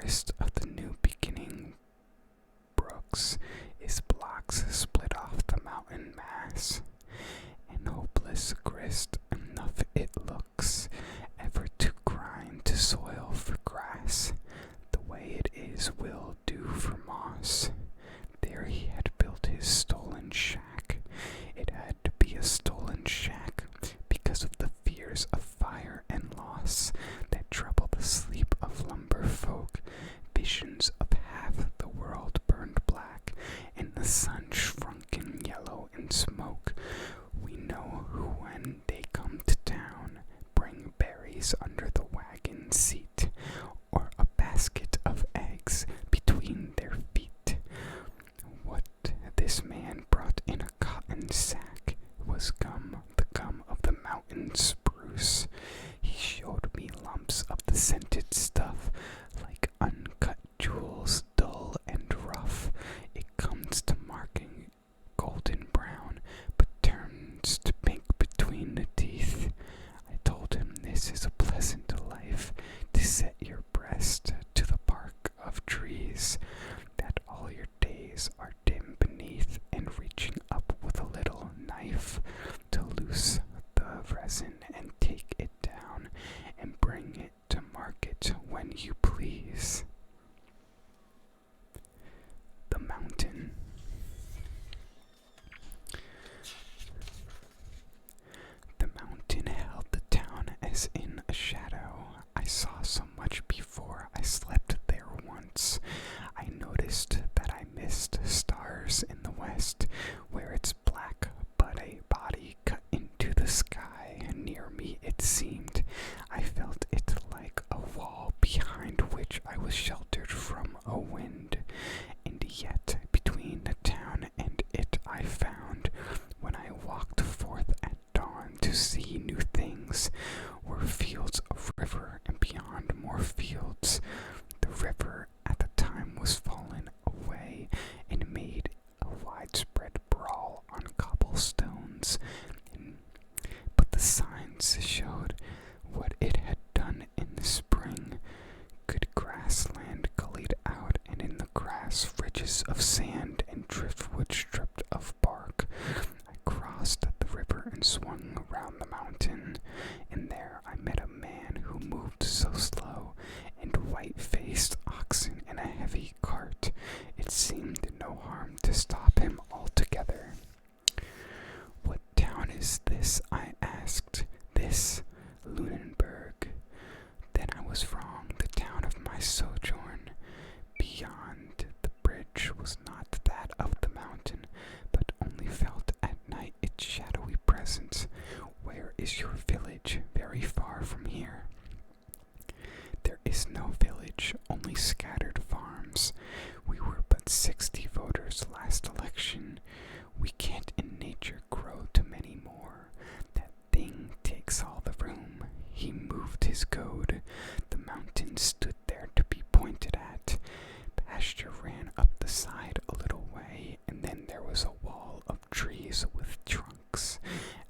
grist of the new beginning brooks is blocks split off the mountain mass. And hopeless grist enough it looks, ever to grind to soil for grass. The way it is will do for moss. There he had built his stolen shack. It had to be a stolen shack because of the fears of fire and loss that trouble the sleep of lumber folk. Visions of half the world burned black, and the sun shrunken yellow in smoke. We know who, when they come to town, bring berries under the wagon seat, or a basket of eggs between their feet. What this man brought in a cotton sack was gum, the gum of the mountain spruce. He showed me lumps of the scented stuff, like uncut jewels, dull and rough. It comes to marking golden brown, but turns to pink between the teeth. I told him this is a pleasant life, to set your breast to the bark of trees, that all your days are dim beneath, and reaching up with a little knife to loose the resin and take it down and bring it to market when you please. The mountain. The mountain held the town as in a shadow. I saw so much before I slept there once. I noticed that I missed stars in the west, where it's black but a body cut into the sky. Near me it seemed. I felt it like a wall behind which I was sheltered from a wind. And yet between the town and it I found, when I walked forth at dawn to see new things, were fields of river, and beyond more fields. The river at the time was fallen away and made a widespread brawl on cobblestones, but the signs showed what it had done in the spring. Good grassland gullied out, and in the grass ridges of sand and driftwood stripped of bark. I crossed the river and swung around the mountain, and there I met a man who moved so slow, and white-faced oxen in a heavy cart. It seemed no harm to stop him altogether. What town is this? I asked. This, Lunenburg. Then I was wrong. The town of my sojourn. Beyond the bridge was not that of the mountain, but only felt at night its shadowy presence. Where is your village? Very far from here. There is no village, only scattered farms. We were but 60 voters last election. We can't in nature grow to many more. That thing takes all the room. He moved his goad. The mountain stood there to be pointed at. Pasture ran up the side a little way, and then there was a wall of trees with trunks.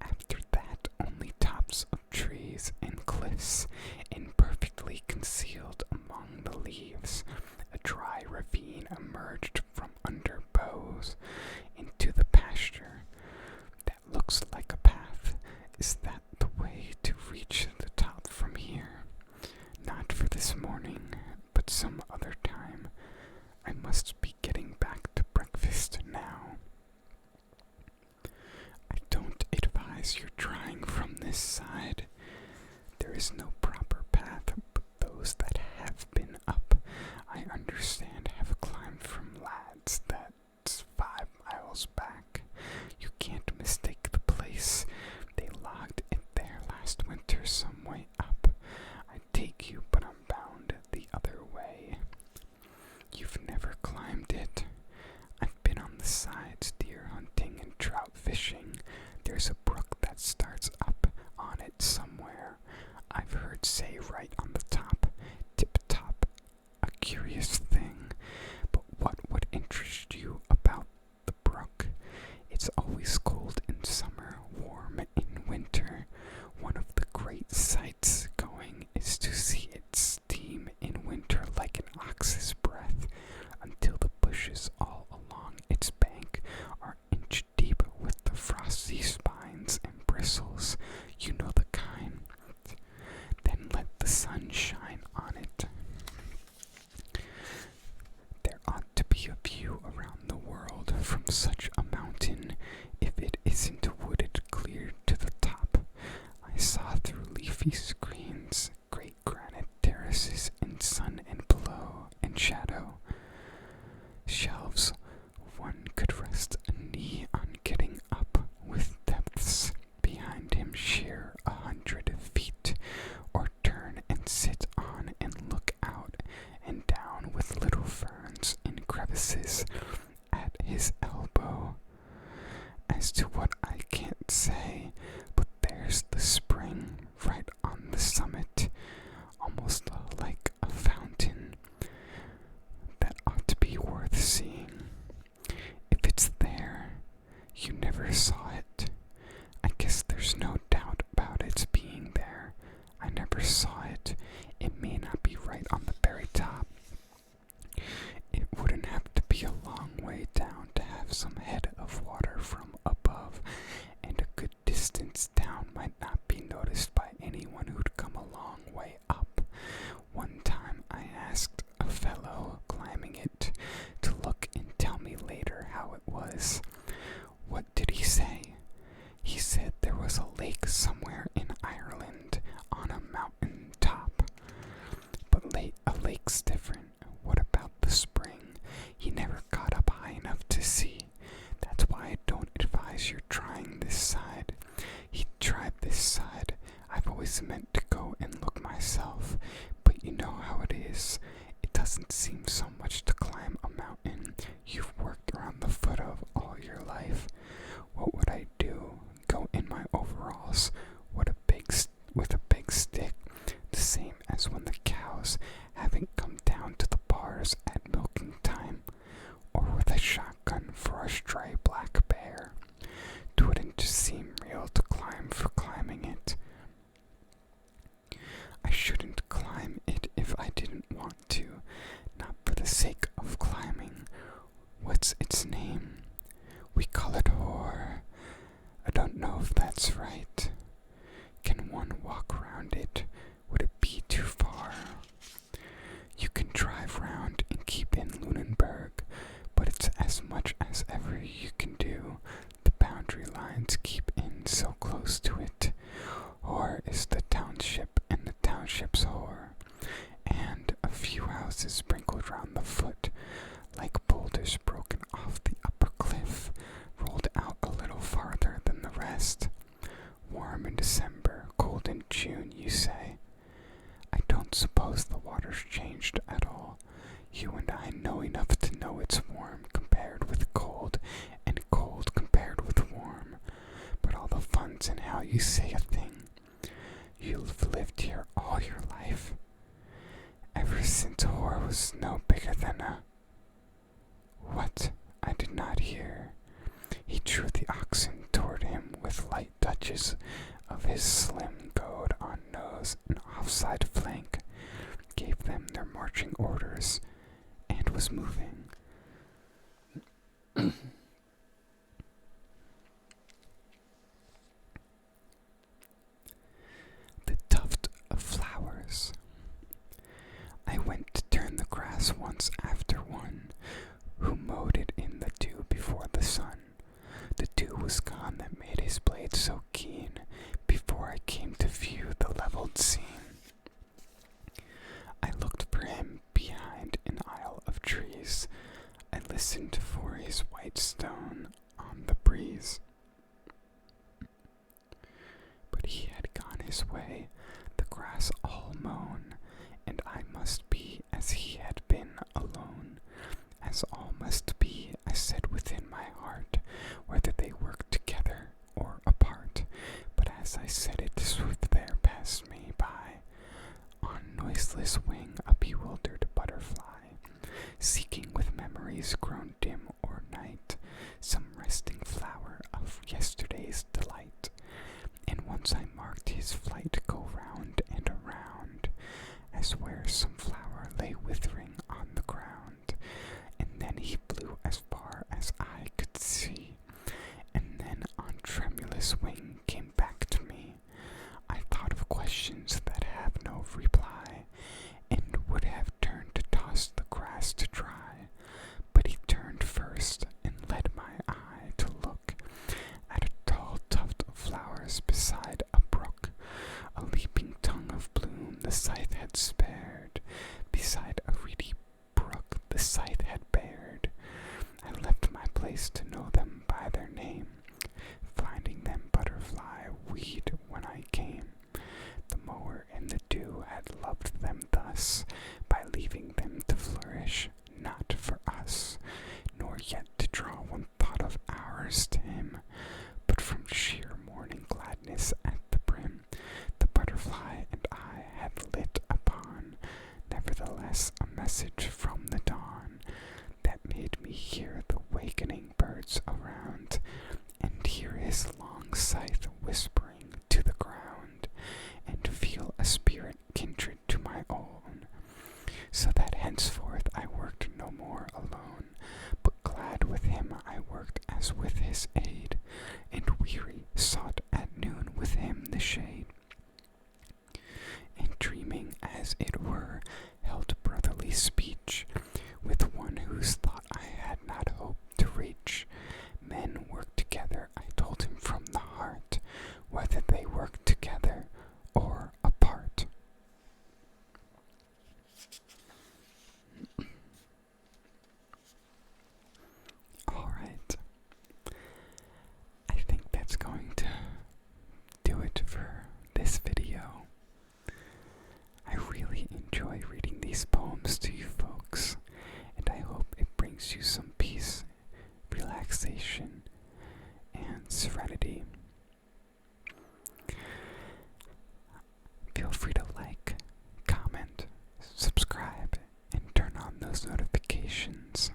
After that, only tops of trees and cliffs, imperfectly concealed among the leaves. A dry ravine emerged from under boughs into the pasture. That looks like a path. Is that the way to reach the top from here? Not for this morning, but some other time. I must be getting back to breakfast now. I don't advise your trying from this side. There is no proper path, but those that have been up, I understand, have climbed from lads that's 5 miles back. You can't mistake the place. They logged it there last winter some way up. I'd take you, but I'm bound the other way. You've never climbed it. I've been on the sides, deer hunting and trout fishing. There's a brook that starts up on it somewhere. I've heard say right on the top, tip-top, a curious thing. But what would interest you about the brook? It's always cold in summer, warm in winter. One of the great sights going is to see it steam in winter like an ox the sun shine on it. There ought to be a view around the world from such a mountain, if it isn't wooded clear to the top. I saw through leafy screens, great granite terraces in sun and below and shadow. Shelves one could rest a knee on getting up, with depths behind him sheer 100 feet, or turn and sit on and look out and down with little ferns in crevices at his elbow. As to what I can't say, but there's the spring right on the summit, almost like a fountain. That ought to be worth seeing. If it's there, you never saw it. I guess there's no doubt about its being there. I never saw it. It may not be right on the very top. It wouldn't have to be a long way down to have some head of water from above, and a good distance down might not be noticed by anyone who'd come a long way up. One time I asked a fellow climbing it to look and tell me later how it was. What did he say? He said there was a lake somewhere in Ireland on a mountain top. But a lake's different. What about the spring? He never got up high enough to see. That's why I don't advise your trying this side. He tried this side. I've always meant to go and look myself, but you know how it is. It doesn't seem so much to climb a mountain you've worked around the foot of all your life. What would I do? Go in my overalls with a big stick, the same as when the cows haven't come down to the bars at milking time, or with a shotgun for a stray black bear? It wouldn't just seem real to climb for climbing it. I shouldn't climb it if I didn't want to, not for the sake of climbing. What's its name? We call it Whore. I don't know if that's right. Can one walk around it? Would it be too far? You can drive round and keep in Lunenburg, but it's as much as ever you can do. The boundary lines keep in so close to it. Whore is the township, and the township's Whore, and a few houses sprinkled round the foot, like boulders broken off the upper cliff, rolled out a little farther than the rest. Warm in December, cold in June, you say? I don't suppose the water's changed at all. You and I know enough to know it's warm compared with cold, and cold compared with warm. But all the fun's in how you say a thing. You've lived here all your life. Ever since Whore was no bigger than a... What? I did not hear. He drew the oxen toward him with light touches of his slim goad on nose and offside flank, gave them their marching orders, and was moving. The Tuft of Flowers. I went to turn the grass once after one, who mowed it in the dew before the sun. The dew was gone that made his blade so keen, before I came to view the leveled scene. I looked for him behind an aisle of trees. I listened for his white stone on the breeze. But he had gone his way, the grass all mown, and I must be as he had been alone. As all must be, I said within my heart, whether they worked together or apart. But as I said it, swift there passed me by, on noiseless wing, a bewildered butterfly, seeking with memories grown dim or night, some resting flower of yesterday's delight. And once I marked his flight go round and around, as where some flower lay withering on the ground. And then he flew as far as I could see, and then on tremulous wing came back to me. I thought of questions that have no reply. scythe had spared, beside a reedy brook the scythe had bared. I left my place to know them by their name, finding them butterfly weed when I came. The mower in the dew had loved them thus, by leaving them to flourish, not for us, nor yet to draw one thought of ours to him, but from sheer morning gladness at the brim, the butterfly and I had lit upon, nevertheless a message from the dawn, that made me hear the wakening birds around, and hear his long scythe whispering to the ground, and feel a spirit kindred to my own, so that henceforth I worked no more alone, but glad with him I worked as with his aid, and weary sought at noon with him the shade, and dreaming as it were held brotherly speech with one whose thought I had not hoped to reach. Men work together, I told him from the heart, whether they work together or apart. Alright, I think that's going to do it for this video. I really enjoy reading these poems to you folks, and I hope it brings you some peace, relaxation, and serenity. Feel free to like, comment, subscribe, and turn on those notifications.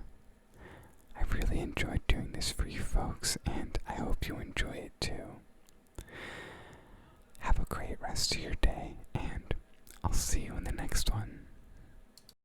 I really enjoyed doing this for you folks, and I hope you enjoy it too. Have a great rest of your day, and I'll see you in the next one.